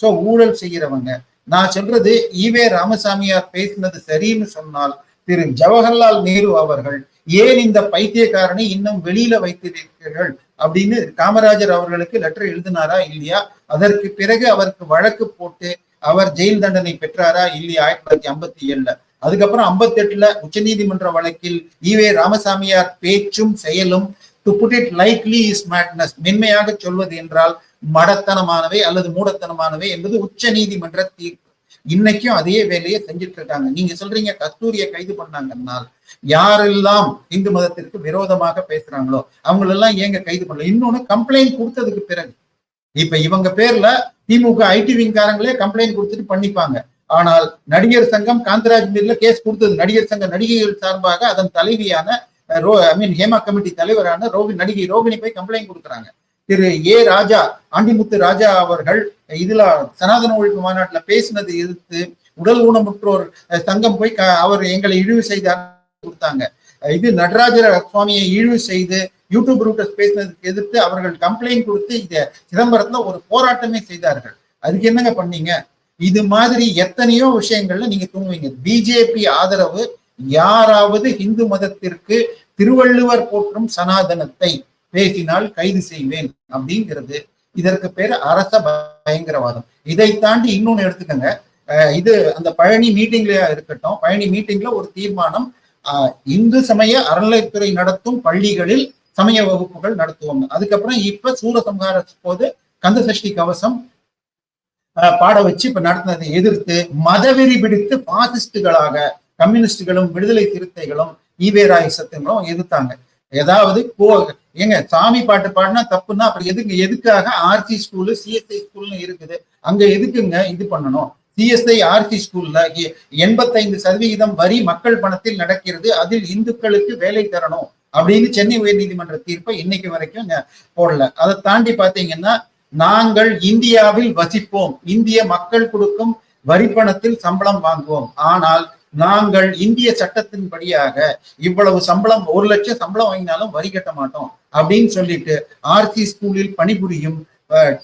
சோ ஊழல் செய்யறவங்க. நான் சொல்றது ஈவே ராமசாமியார் பேசினது சரின்னு சொன்னால் திரு ஜவஹர்லால் நேரு அவர்கள் ஏன் இந்த பைத்தியக்காரனை இன்னும் வெளியில வைத்திருக்கிறீர்கள் அப்படின்னு காமராஜர் அவர்களுக்கு லெட்டர் எழுதினாரா இல்லையா? அதற்கு பிறகு அவருக்கு வழக்கு போட்டு அவர் ஜெயில் தண்டனை பெற்றாரா இல்லையா 1957? அதுக்கப்புறம் 58 உச்ச நீதிமன்ற வழக்கில் ஈவே ராமசாமியார் பேச்சும் செயலும் to put it lightly is madness, மென்மையாக சொல்வது என்றால் மடத்தனமானவை அல்லது மூடத்தனமானவை என்பது உச்ச நீதிமன்ற தீர்ப்பு. இன்னைக்கும் அதே வேலையை செஞ்சுட்டு இருக்காங்க. நீங்க சொல்றீங்க கஸ்தூரியை கைது பண்ணாங்கன்னா யாரெல்லாம் இந்து மதத்திற்கு விரோதமாக பேசுறாங்களோ அவங்களெல்லாம் ஏங்க கைது பண்ணல? இன்னொன்னு கம்ப்ளைண்ட் கொடுத்ததுக்கு பிறகு இப்ப இவங்க பேர்ல திமுக ஐடி விங்காரங்களே கம்ப்ளைண்ட் கொடுத்துட்டு பண்ணிப்பாங்க. ஆனால் நடிகர் சங்கம் காந்தராஜ் மீதுல கேஸ் கொடுத்தது. நடிகர் சங்க நடிகைகள் சார்பாக அதன் தலைவியான ஹேமா கமிட்டி தலைவரான நடிகை ரோகிணி போய் கம்ப்ளைண்ட் கொடுக்குறாங்க. திரு ஏ ராஜா, ஆண்டிமுத்து ராஜா அவர்கள் இதுல சனாதன ஒழிப்பு மாநாட்டுல பேசினது எதிர்த்து உடல் ஊனமுற்றோர் சங்கம் போய் அவர் எங்களை இழிவு செய்து கொடுத்தாங்க. இது நடராஜர சுவாமியை இழிவு செய்து யூடியூப் ரூட்டர்ஸ் பேசினதுக்கு எதிர்த்து அவர்கள் கம்ப்ளைண்ட் கொடுத்து இத சிதம்பரத்துல ஒரு போராட்டமே செய்தார்கள். அதுக்கு என்னங்க பண்ணீங்க? இது மாதிரி எத்தனையோ விஷயங்கள்ல நீங்க தூங்குவீங்க. பிஜேபி ஆதரவு யாராவது இந்து மதத்திற்கு திருவள்ளுவர் போற்றும் சனாதனத்தை பேசினால் கைது செய்வேன் அப்படிங்கிறது இதற்கு பேரு அரச பயங்கரவாதம். இதை தாண்டி இன்னொன்னு எடுத்துக்கங்க. இது அந்த பழனி மீட்டிங்ல இருக்கட்டும். பழனி மீட்டிங்ல ஒரு தீர்மானம், இந்து சமய அறநிலைத்துறை நடத்தும் பள்ளிகளில் சமய வகுப்புகள் நடத்துவாங்க. அதுக்கப்புறம் இப்ப சூரசம்ஹார போது கந்த சஷ்டி கவசம் பாட வச்சு இப்ப நடத்தினதை எதிர்த்து மதவெறி பிடித்து பாசிஸ்டுகளாக கம்யூனிஸ்டுகளும் விடுதலை சிறுத்தைகளும் ஈவேராய் சத்தியங்களும் எதிர்த்தாங்க. ஏதாவது ஏங்க சாமி பாட்டு பாடினா தப்புன்னா அப்புறம் எதுக்காக ஆர்சி ஸ்கூலு சிஎஸ்ஐ ஸ்கூல்னு இருக்குது, அங்க எதுக்குங்க இது பண்ணணும்? சிஎஸ்ஐ ஆர்சி ஸ்கூல்ல 85% வரி மக்கள் பணத்தில் நடக்கிறது, அதில் இந்துக்களுக்கு வேலை தரணும் அப்படின்னு சென்னை உயர் நீதிமன்ற தீர்ப்பை இன்னைக்கு வரைக்கும் போடல. அதை தாண்டி பாத்தீங்கன்னா நாங்கள் இந்தியாவில் வசிப்போம், இந்திய மக்கள் கொடுக்கும் வரி பணத்தில் சம்பளம் வாங்குவோம், ஆனால் நாங்கள் இந்திய சட்டத்தின்படியாக இவ்வளவு சம்பளம் 1 லட்சம் சம்பளம் வாங்கினாலும் வரி கட்ட மாட்டோம் அப்படின்னு சொல்லிட்டு ஆர்சி ஸ்கூலில் பணிபுரியும்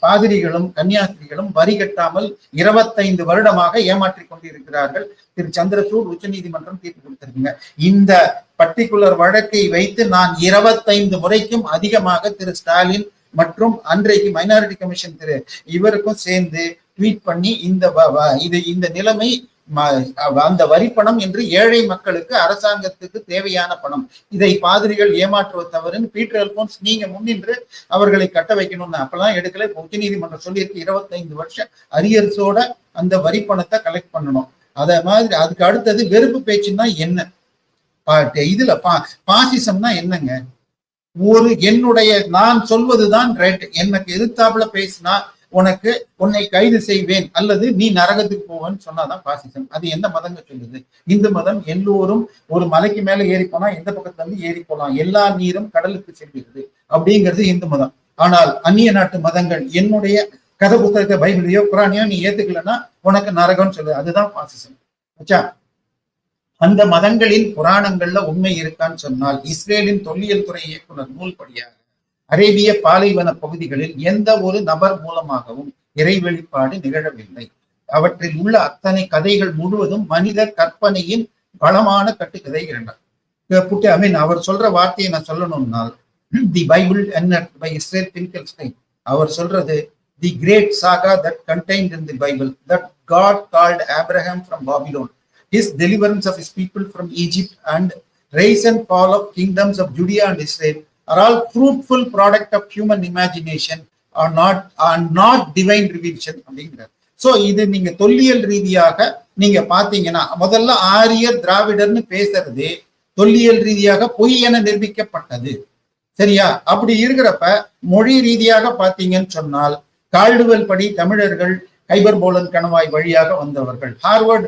பாதிரிகளும் கன்னியாஸ்திரிகளும் வரி கட்டாமல் 25 வருடமாக ஏமாற்றிக் கொண்டிருக்கிறார்கள். திரு சந்திரசூட் உச்ச நீதிமன்றம் தீர்ப்பு கொடுத்திருக்குங்க. இந்த பர்டிகுலர் வழக்கை வைத்து நான் 25 முறைக்கும் அதிகமாக திரு ஸ்டாலின் மற்றும் அன்றைக்கு மைனாரிட்டி கமிஷன் திரு இவருக்கும் சேர்ந்து ட்வீட் பண்ணி இந்த நிலைமை அந்த வரி பணம் என்று ஏழை மக்களுக்கு அரசாங்கத்துக்கு தேவையான பணம், இதை பாதிரிகள் ஏமாற்றுவ தவறுன்னு பீட்டர் அல்போன்ஸ் நீங்க முன்னின்று அவர்களை கட்ட வைக்கணும்னு அப்பெல்லாம் எடுக்கல. உச்ச நீதிமன்றம் சொல்லியிருக்கு 25 வருஷம் அரியர்ஸோட அந்த வரி பணத்தை கலெக்ட் பண்ணணும். அத மாதிரி அதுக்கு அடுத்தது வெறுப்பு பேச்சுன்னா என்ன? இதுல பாசிசம்னா என்னங்க? நான் சொல்வதுதான் ரைட், எனக்கு எதிர்த்தாப்புல பேசினா உன்னை கைது செய்வேன் அல்லது நீ நரகத்துக்கு போவேன்னு சொன்னாதான் பாசிசம். அது எந்த மதங்க சொல்லுது? இந்து மதம் எல்லோரும் ஒரு மலைக்கு மேல ஏறி போனா எந்த பக்கத்துல இருந்து ஏறி போலாம், எல்லா நீரும் கடலுக்கு செல்கிறது அப்படிங்கிறது இந்து மதம். ஆனால் அந்நிய நாட்டு மதங்கள் என்னுடைய கதை புத்தகத்தை பைபிளையோ குரானையோ நீ ஏத்துக்கலன்னா உனக்கு நரகம்னு சொல்லுது, அதுதான் பாசிசம். அந்த மதங்களின் புராணங்கள்ல உண்மை இருக்கான்னு சொன்னால் இஸ்ரேலின் தொல்லியல் துறை இயக்குனர் நூல்படியாக அரேபிய பாலைவன பகுதிகளில் எந்த ஒரு நபர் மூலமாகவும் இறை வெளிப்பாடு நிகழவில்லை. அவற்றில் உள்ள அத்தனை கதைகள் முழுவதும் மனித கற்பனையின் பலமான கட்டுக்கதைகள். அவர் சொல்ற வார்த்தையை நான் சொல்லணும்னால் the Bible by Israel Finkelstein அவர் சொல்றது the great saga that contained in the Bible that God called Abraham from Babylon, his deliverance of his people from Egypt, and rise and fall of kingdoms of Judea and Israel are all fruitful product of human imagination, are not divine revelation அப்படிங்கிறார். So இது நீங்க தொல்லியல் ரீதியாக நீங்க பாத்தீங்கன்னா முதல்ல ஆரியர் திராவிடர்னு பேசுறது தொல்லியல் ரீதியாக பொய் என நிரூபிக்கப்பட்டது. சரியா? அப்படி இருக்கிறப்ப மொழி ரீதியாக பாத்தீங்கன்னு சொன்னால் கால்டுவெல் படி தமிழர்கள் கைபர் போலன் கணவாய் வழியாக வந்தவர்கள். ஹார்வர்ட்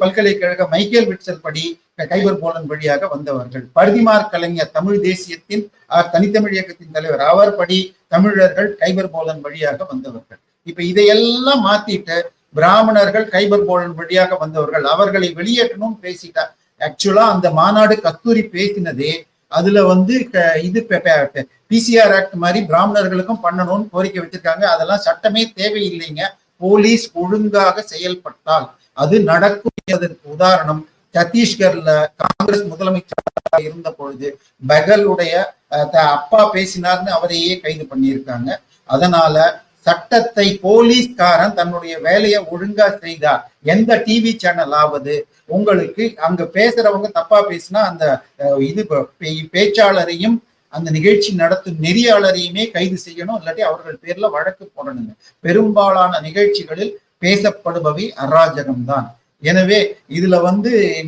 பல்கலைக்கழக மைக்கேல் விட்சல் படி கைபர் போலன் வழியாக வந்தவர்கள். பரிதிமார் கலைஞர் தமிழ் தேசியத்தின் தனித்தமிழ் இயக்கத்தின் தலைவர், அவர் படி தமிழர்கள் கைபர் போலன் வழியாக வந்தவர்கள். இப்ப இதையெல்லாம் மாத்திட்டு பிராமணர்கள் கைபர் போலன் வழியாக வந்தவர்கள், அவர்களை வெளியேற்றணும் பேசிட்டா. ஆக்சுவலா அந்த மாநாடு கஸ்தூரி பேசினதே அதுல இது பிசிஆர் ஆக்ட் மாதிரி பிராமணர்களுக்கும் பண்ணணும்னு கோரிக்கை வச்சிருக்காங்க. அதெல்லாம் சட்டமே தேவையில்லைங்க. போலீஸ் ஒழுங்காக செயல்பட்டால் அது நடக்கும். அதற்கு உதாரணம் சத்தீஸ்கர்ல காங்கிரஸ் முதலமைச்சராக இருந்த பொழுது பெகலுடைய அப்பா பேசினார்னு அவரையே கைது பண்ணியிருக்காங்க. அதனால சட்டத்தை போலீஸ்காரன் தன்னுடைய வேலையை ஒழுங்கா செய்தா எந்த டிவி சேனல் ஆவது உங்களுக்கு அங்க பேசுறவங்க தப்பா பேசினா அந்த இது பேச்சாளரையும் அந்த நிகழ்ச்சி நடத்தும் நெறியாளரையுமே கைது செய்யணும், இல்லாட்டி அவர்கள் பேர்ல வழக்கு போடணுங்க. பெரும்பாலான நிகழ்ச்சிகளில் பேசப்படுபவை அராஜகம்தான். எனவே இதுல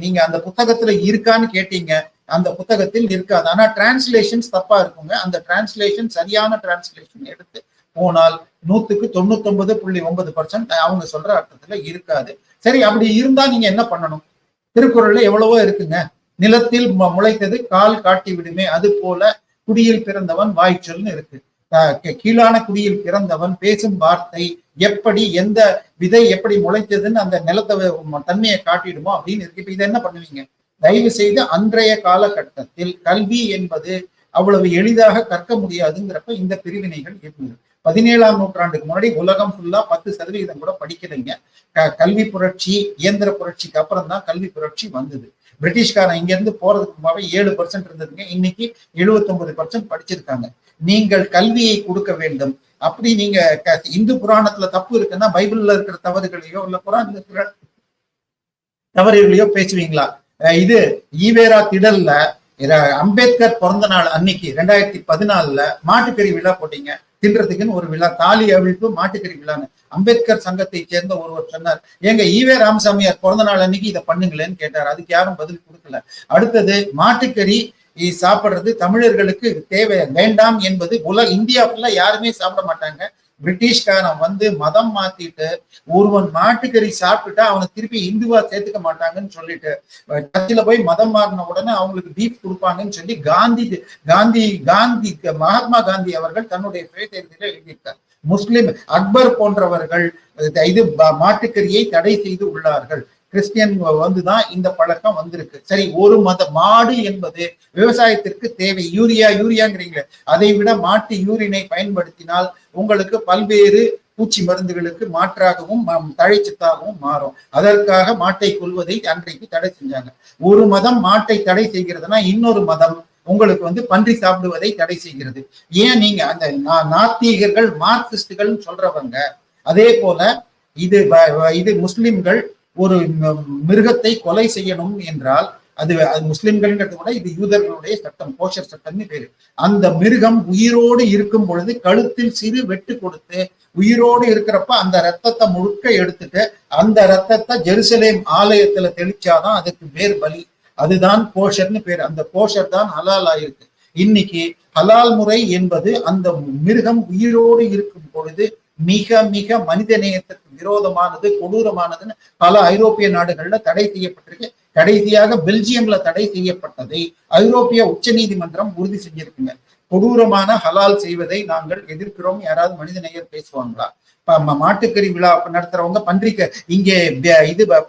நீங்க அந்த புத்தகத்துல இருக்கான்னு கேட்டீங்க, அந்த புத்தகத்தில் இருக்காது. ஆனா டிரான்ஸ்லேஷன்ஸ் தப்பா இருக்குங்க. அந்த டிரான்ஸ்லேஷன் சரியான டிரான்ஸ்லேஷன் எடுத்து போனால் 99.9% அவங்க சொல்ற அர்த்தத்துல இருக்காது. சரி, அப்படி இருந்தா நீங்க என்ன பண்ணணும்? திருக்குறள்ல எவ்வளவோ இருக்குங்க. நிலத்தில் முளைத்தது கால் காட்டி விடுமே, அது போல குடியில் பிறந்தவன் வாய்ச்சொல்னு இருக்கு. கீழான குடியில் பிறந்தவன் பேசும் வார்த்தை எப்படி எந்த விதை எப்படி முளைத்ததுன்னு அந்த நிலத்தை தன்மையை காட்டிடுமோ அப்படின்னு இருக்கு. இப்ப இதை என்ன பண்ணுவீங்க? தயவு செய்து அன்றைய காலகட்டத்தில் கல்வி என்பது அவ்வளவு எளிதாக கற்க முடியாதுங்கிறப்ப இந்த பிரிவினைகள் இருந்தது. 17ஆம் நூற்றாண்டுக்கு முன்னாடி உலகம் ஃபுல்லா 10% கூட படிக்கலைங்க. கல்வி புரட்சி, இயந்திர புரட்சிக்கு அப்புறம் தான் கல்வி புரட்சி வந்தது. பிரிட்டிஷ்காரன் இங்க இருந்து போறதுக்கு முன்னாடி 7% இருந்ததுங்க. இன்னைக்கு 79% படிச்சிருக்காங்க. நீங்கள் கல்வியை கொடுக்க வேண்டும். அப்படி நீங்க இந்து புராணத்துல தப்பு இருக்குன்னா பைபிள்ல இருக்கிற தவறுகளையோ இல்ல புராணத்துல இருக்கிற தவறுகளையோ பேசுவீங்களா? இது ஈவேரா திடல்ல அம்பேத்கர் பிறந்த நாள் அன்னைக்கு 2014 மாட்டுக்கறி விழா போட்டீங்க. தின்றதுக்குன்னு ஒரு விழா, தாலி அவிழ்ப்பு மாட்டுக்கறி விழான்னு. அம்பேத்கர் சங்கத்தை சேர்ந்த ஒருவர் சொன்னார், ஏங்க ஈவே ராமசாமியார் பிறந்த நாள் அன்னைக்கு இதை பண்ணுங்களேன்னு கேட்டார். அதுக்கு யாரும் பதில் கொடுக்கல. அடுத்தது மாட்டுக்கறி சாப்பிடுறது தமிழர்களுக்கு தேவை வேண்டாம் என்பது இந்தியா ஃபுல்லா யாருமே சாப்பிட மாட்டாங்க. பிரிட்டிஷ்காரன் மதம் மாத்திட்டு ஒருவன் மாட்டுக்கறி சாப்பிட்டுட்டா அவனை திருப்பி இந்துவா சேர்த்துக்க மாட்டாங்கன்னு சொல்லிட்டு சர்ச்சில் போய் மதம் மாறின உடனே அவங்களுக்கு பீஃப் கொடுப்பாங்கன்னு சொல்லி காந்தி மகாத்மா காந்தி அவர்கள் தன்னுடைய சுயசரிதையில எழுதியிருக்கார். முஸ்லிம் அக்பர் போன்றவர்கள் இது மாட்டுக்கறியை தடை செய்து உள்ளார்கள். கிறிஸ்டியன் தான் இந்த பழக்கம் வந்திருக்கு. சரி, ஒரு மாடு என்பது விவசாயத்திற்கு தேவை. யூரியாங்கிறீங்களே, அதை விட மாட்டு யூரினை பயன்படுத்தினால் உங்களுக்கு பல்வேறு பூச்சி மருந்துகளுக்கு மாற்றாகவும் தழைச்சத்தாகவும் மாறும். அதற்காக மாட்டை கொல்வதை அன்றைக்கு தடை செஞ்சாங்க. ஒரு மதம் மாட்டை தடை செய்கிறதுனா இன்னொரு மதம் உங்களுக்கு பன்றி சாப்பிடுவதை தடை செய்கிறது. ஏன் நீங்க அந்த நாத்திகர்கள் மார்க்சிஸ்டுகள் சொல்றவங்க, அதே போல இது முஸ்லிம்கள் ஒரு மிருகத்தை கொலை செய்யணும் என்றால் அது முஸ்லிம்கள்ங்கிறது கூட இது யூதர்களுடைய சட்டம், கோஷர் சட்டம்னு பேரு. அந்த மிருகம் உயிரோடு இருக்கும் பொழுது கழுத்தில் சிறு வெட்டு கொடுத்து உயிரோடு இருக்கிறப்ப அந்த ரத்தத்தை முழுக்க எடுத்துட்டு அந்த ரத்தத்தை ஜெருசலேம் ஆலயத்துல தெளிச்சாதான் அதுக்கு பேர் பலி. அதுதான் கோஷர்னு பேர். அந்த கோஷர் தான் ஹலால் ஆயிருக்கு. இன்னைக்கு ஹலால் முறை என்பது அந்த மிருகம் உயிரோடு இருக்கும் பொழுது மிக மிக மனித நேயத்திற்கு விரோதமானது, கொடூரமானதுன்னு பல ஐரோப்பிய நாடுகள்ல தடை செய்யப்பட்டிருக்கு. கடைசியாக பெல்ஜியம்ல தடை செய்யப்பட்டதை ஐரோப்பிய உச்ச நீதிமன்றம் உறுதி செஞ்சிருக்குங்க. கொடூரமான ஹலால் செய்வதை நாங்கள் எதிர்க்கிறோம். யாராவது மனித நேயர் பேசுவாங்களா? மாட்டுக்கறி விழா நடத்துறவங்க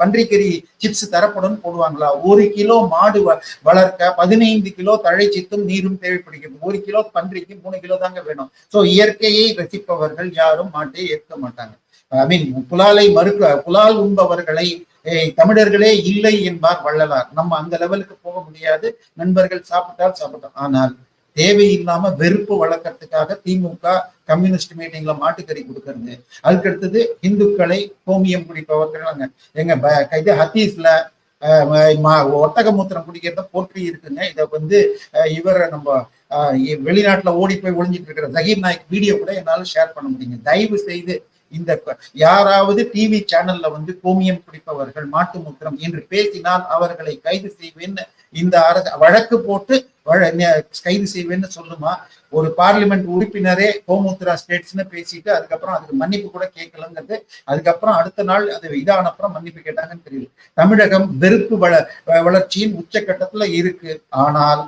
பன்றிக்கறி சிப்ஸ் தரப்படும் போடுவாங்களா? 1 கிலோ மாடு வளர்க்க 15 கிலோ தழைச்சித்தும் நீரும் தேவைப்படுகிறது. 1 கிலோ பன்றிக்கு 3 கிலோ தாங்க வேணும். சோ இயற்கையை ரசிப்பவர்கள் யாரும் மாட்டை ஏற்க மாட்டாங்க. புலால் உண்பவர்களை தமிழர்களே இல்லை என்பார் வள்ளலார். நம்ம அந்த லெவலுக்கு போக முடியாது. நண்பர்கள் சாப்பிட்டால் சாப்பிட்டோம். ஆனால் தேவையில்லாம வெறுப்பு வளர்க்கறதுக்காக திமுக கம்யூனிஸ்ட் மீட்டிங்ல மாட்டுக்கறி கொடுக்கறது. அதுக்கடுத்தது இந்துக்களை கோமியம் குடிப்பவர்கள் இது ஹத்தீஸ்ல ஒட்டகமூத்திரம் குடிக்கிறத போற்றி இருக்குங்க. இதை வந்து இவரை நம்ம வெளிநாட்டுல ஓடி போய் ஒளிஞ்சிட்டு இருக்கிற ஜஹீர் நாயக் வீடியோ கூட என்னால ஷேர் பண்ண முடியுங்க. தயவு செய்து இந்த யாராவது டிவி சேனல்ல வந்து கோமியம் குடிப்பவர்கள் மாட்டு மூத்திரம் என்று பேசினால் அவர்களை கைது செய்வேன்னு இந்த அரசு வழக்கு போட்டு கைது செய்வேன்னு சொல்லுமா? ஒரு பார்லிமெண்ட் உறுப்பினரே கோமுத்ரா ஸ்டேட்ஸ்னு பேசிட்டு அதுக்கப்புறம் அதுக்கு மன்னிப்பு கூட கேட்கலங்கிறது, அதுக்கப்புறம் அடுத்த நாள் அது இதான அப்புறம் மன்னிப்பு கேட்டாங்கன்னு தெரியல. தமிழகம் வெறுப்பு வளர்ச்சியின் உச்சக்கட்டத்துல இருக்கு. ஆனால்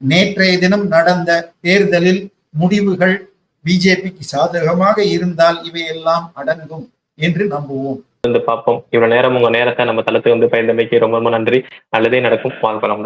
நேற்றைய தினம் நடந்த தேர்தலில் முடிவுகள் பிஜேபிக்கு சாதகமாக இருந்தால் இவையெல்லாம் அடங்கும் என்று நம்புவோம். பார்ப்போம். இவ்வளவு நேரம் உங்க நேரத்தை நம்ம தளத்துக்கு வந்து பயந்தமைக்கு ரொம்ப ரொம்ப நன்றி. நல்லதே நடக்கும். வாழ்க்கலாம்.